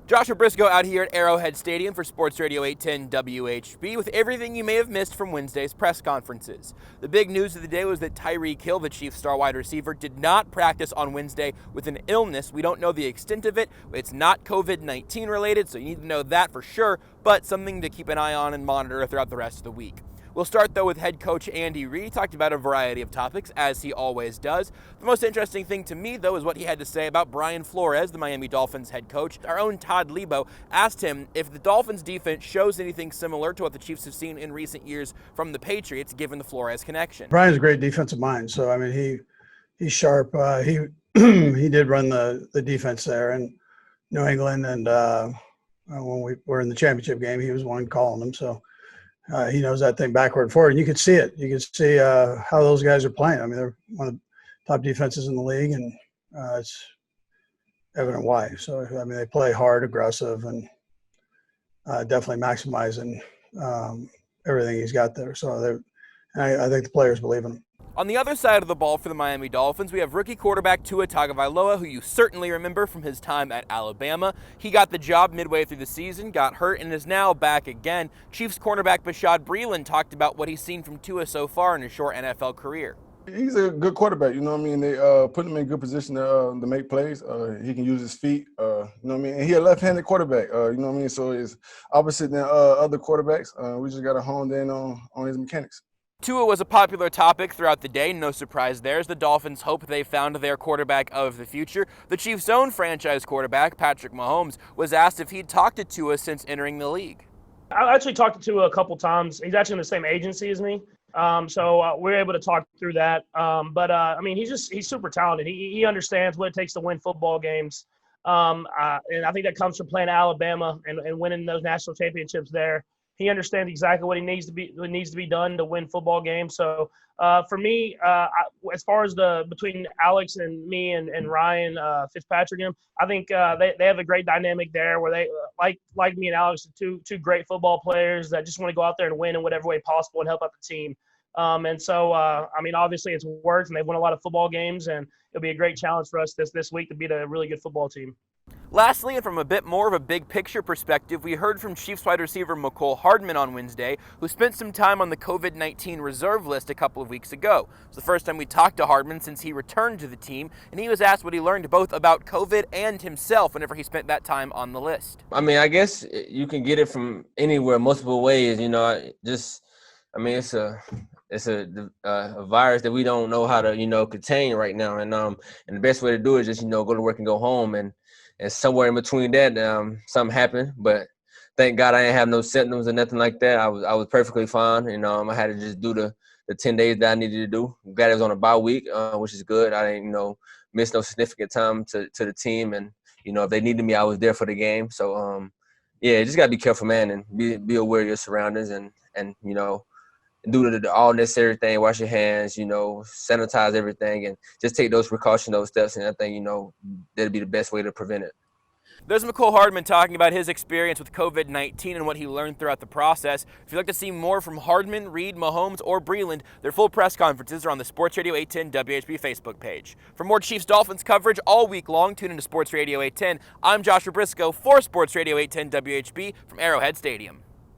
Joshua Brisco out here at Arrowhead Stadium for Sports Radio 810 WHB with everything you may have missed from Wednesday's press conferences. The big news of the day was that Tyreek Hill, the Chiefs' star wide receiver, did not practice on Wednesday with an illness. We don't know the extent of it. It's not COVID-19 related, so you need to know that for sure, but something to keep an eye on and monitor throughout the rest of the week. We'll start, though, with head coach Andy Reid. He talked about a variety of topics, as he always does. The most interesting thing to me, though, is what he had to say about Brian Flores, the Miami Dolphins head coach. Our own Todd Lebo asked him if the Dolphins' defense shows anything similar to what the Chiefs have seen in recent years from the Patriots, given the Flores connection. Brian's a great defensive mind, so, I mean, he's sharp. He he did run the defense there in New England, and when we were in the championship game, he was the one calling them, so he knows that thing backward and forward. And you could see it. You could see how those guys are playing. I mean, they're one of the top defenses in the league, and it's evident why. So, I mean, they play hard, aggressive, and definitely maximizing everything he's got there. So I think the players believe in him. On the other side of the ball for the Miami Dolphins, we have rookie quarterback Tua Tagovailoa, who you certainly remember from his time at Alabama. He got the job midway through the season, got hurt, and is now back again. Chiefs cornerback Bashaud Breeland talked about what he's seen from Tua so far in his short NFL career. He's a good quarterback, you know what I mean? They put him in good position to make plays. He can use his feet, you know what I mean? And he's a left-handed quarterback, you know what I mean? So it's opposite than other quarterbacks. We just got to hone in on his mechanics. Tua was a popular topic throughout the day, no surprise there, as the Dolphins hope they found their quarterback of the future. The Chiefs' own franchise quarterback, Patrick Mahomes, was asked if he'd talked to Tua since entering the league. I actually talked to Tua a couple times. He's actually in the same agency as me, so we're able to talk through that. I mean, he's super talented. He understands what it takes to win football games, and I think that comes from playing at Alabama and winning those national championships there. He understands exactly what needs to be done to win football games. So for me, as far as between Alex and me and Ryan Fitzpatrick and him, I think they have a great dynamic there where they like me and Alex are two great football players that just want to go out there and win in whatever way possible and help out the team. I mean, obviously it's worked and they've won a lot of football games, and it'll be a great challenge for us this week to beat a really good football team. Lastly, and from a bit more of a big picture perspective, we heard from Chiefs wide receiver Hardman on Wednesday, who spent some time on the COVID-19 reserve list a couple of weeks ago. It was the first time we talked to Hardman since he returned to the team, and he was asked what he learned both about COVID and himself whenever he spent that time on the list. I mean, I guess you can get it from anywhere, multiple ways, you know. It's a virus that we don't know how to, contain right now. And the best way to do it is just, go to work and go home. And somewhere in between that, something happened. But thank God I didn't have no symptoms or nothing like that. I was perfectly fine. I had to just do the 10 days that I needed to do. I'm glad it was on a bye week, which is good. I didn't, miss no significant time to the team. And, if they needed me, I was there for the game. So, just got to be careful, man, and be aware of your surroundings and do the all necessary thing, wash your hands, sanitize everything, and just take those precautions, those steps, and I think, that'd be the best way to prevent it. There's Hardman talking about his experience with COVID-19 and what he learned throughout the process. If you'd like to see more from Hardman, Reid, Mahomes, or Breeland, their full press conferences are on the Sports Radio 810 WHB Facebook page. For more Chiefs-Dolphins coverage all week long, tune into Sports Radio 810. I'm Joshua Brisco for Sports Radio 810 WHB from Arrowhead Stadium.